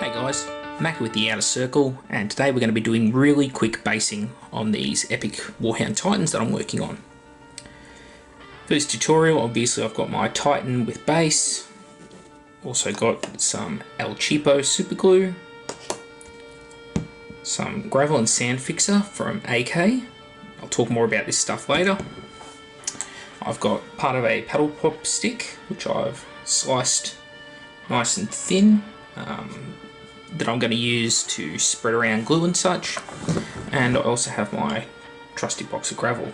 Hey guys, Macca with the Outer Circle, and today we're going to be doing really quick basing on these epic Warhound Titans that I'm working on. For this tutorial, obviously I've got my Titan with base, also got some El Cheapo super glue, some gravel and sand fixer from AK, I'll talk more about this stuff later. I've got part of a paddle pop stick, which I've sliced nice and thin, that I'm going to use to spread around glue and such, and I also have my trusty box of gravel.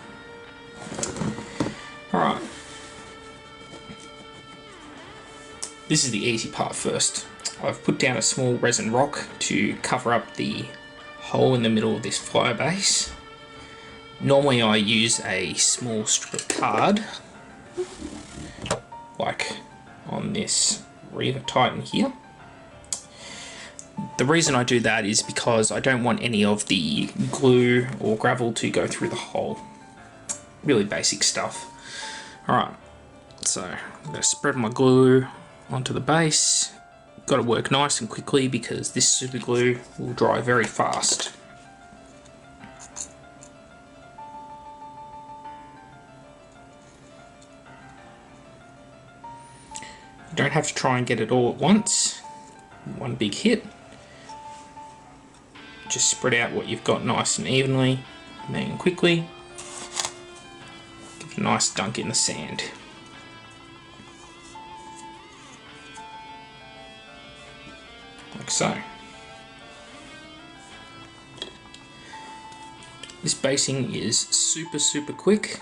Alright, this is the easy part first. I've put down a small resin rock to cover up the hole in the middle of this flyer base. Normally I use a small strip of card, like on this Reaver Titan here. The reason I do that is because I don't want any of the glue or gravel to go through the hole. Really basic stuff. Alright, so I'm going to spread my glue onto the base. Got to work nice and quickly because this super glue will dry very fast. You don't have to try and get it all at once, one big hit. Just spread out what you've got nice and evenly, and then quickly give it a nice dunk in the sand. Like so. This basing is super quick,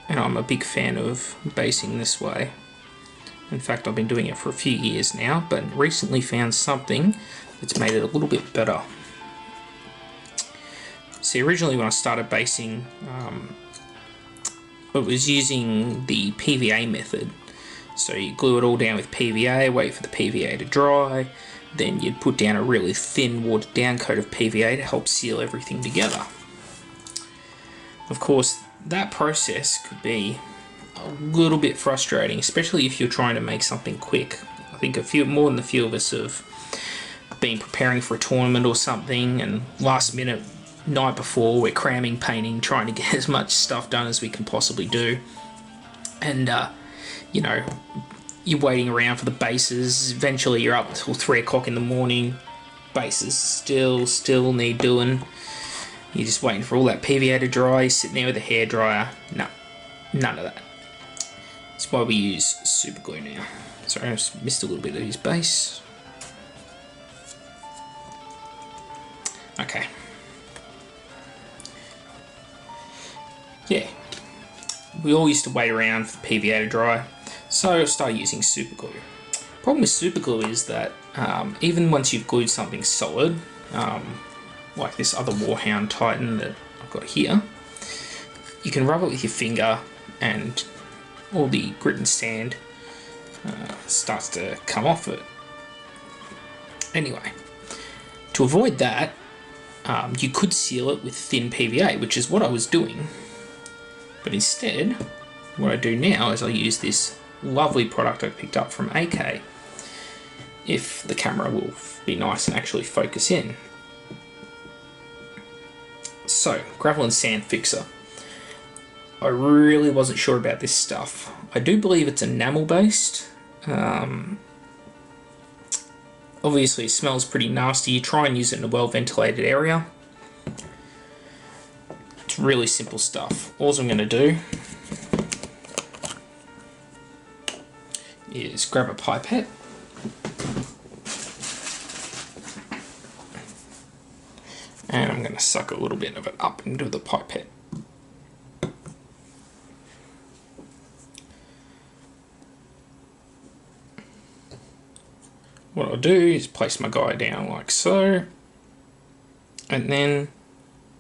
and I'm a big fan of basing this way. In fact, I've been doing it for a few years now, but recently found something that's made it a little bit better. See, originally when I started basing, I was using the PVA method. So you glue it all down with PVA, wait for the PVA to dry, then you'd put down a really thin watered down coat of PVA to help seal everything together. Of course, that process could be a little bit frustrating, especially if you're trying to make something quick. I think more than a few of us have been preparing for a tournament or something, and last minute, night before, we're cramming, painting, trying to get as much stuff done as we can possibly do. And, you know, you're waiting around for the bases. Eventually you're up until 3 o'clock in the morning. Bases still need doing. You're just waiting for all that PVA to dry, you're sitting there with a hairdryer. No, none of that. That's why we use super glue now. Sorry, I just missed a little bit of his base. Okay. Yeah, we all used to wait around for the PVA to dry, so I started using super glue. Problem with super glue is that even once you've glued something solid, like this other Warhound Titan that I've got here, you can rub it with your finger and all the grit and sand starts to come off it. Anyway, to avoid that, you could seal it with thin PVA, which is what I was doing. But instead, what I do now is I use this lovely product I picked up from AK, if the camera will be nice and actually focus in. So, gravel and sand fixer. I really wasn't sure about this stuff. I do believe it's enamel based. Obviously it smells pretty nasty. You try and use it in a well ventilated area. It's really simple stuff. All I'm going to do is grab a pipette and I'm going to suck a little bit of it up into the pipette. What I'll do is place my guy down like so, and then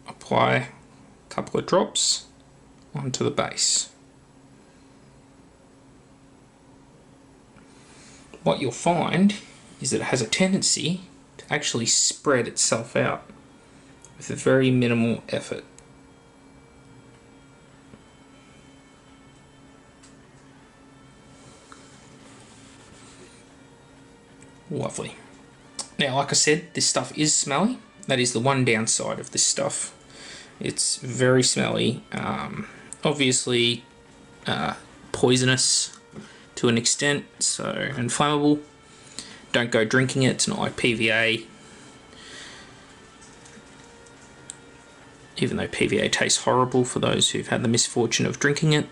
apply a couple of drops onto the base. What you'll find is that it has a tendency to actually spread itself out with a very minimal effort. Lovely. Now, like I said, this stuff is smelly. That is the one downside of this stuff. It's very smelly. Obviously, poisonous to an extent, so inflammable. Don't go drinking it. It's not like PVA. Even though PVA tastes horrible for those who've had the misfortune of drinking it.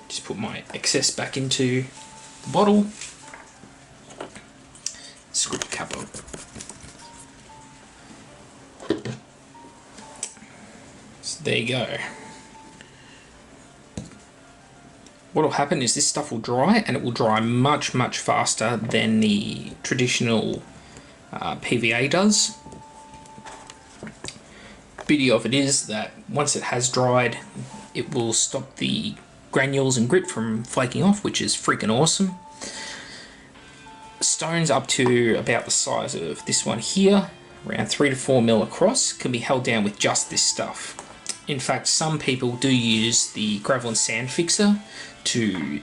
Just put my excess back into the bottle. Screw the cap on. So there you go. What will happen is this stuff will dry, and it will dry much, much faster than the traditional PVA does. Beauty of it is that once it has dried, it will stop the granules and grit from flaking off, which is freaking awesome. Stones up to about the size of this one here, around 3 to 4 mil across, can be held down with just this stuff. In fact, some people do use the gravel and sand fixer to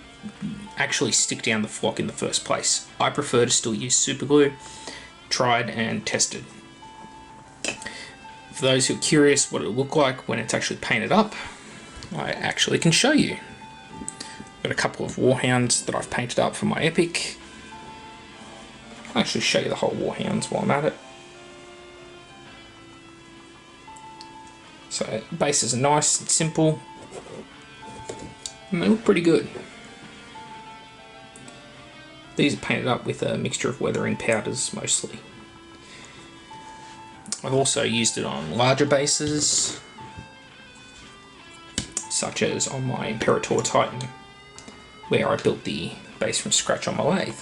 actually stick down the flock in the first place. I prefer to still use super glue. Tried and tested. For those who are curious what it'll look like when it's actually painted up, I actually can show you. I've got a couple of Warhounds that I've painted up for my Epic. I'll actually show you the whole Warhounds while I'm at it. So bases are nice and simple, and they look pretty good. These are painted up with a mixture of weathering powders mostly. I've also used it on larger bases, such as on my Imperator Titan, where I built the base from scratch on my lathe.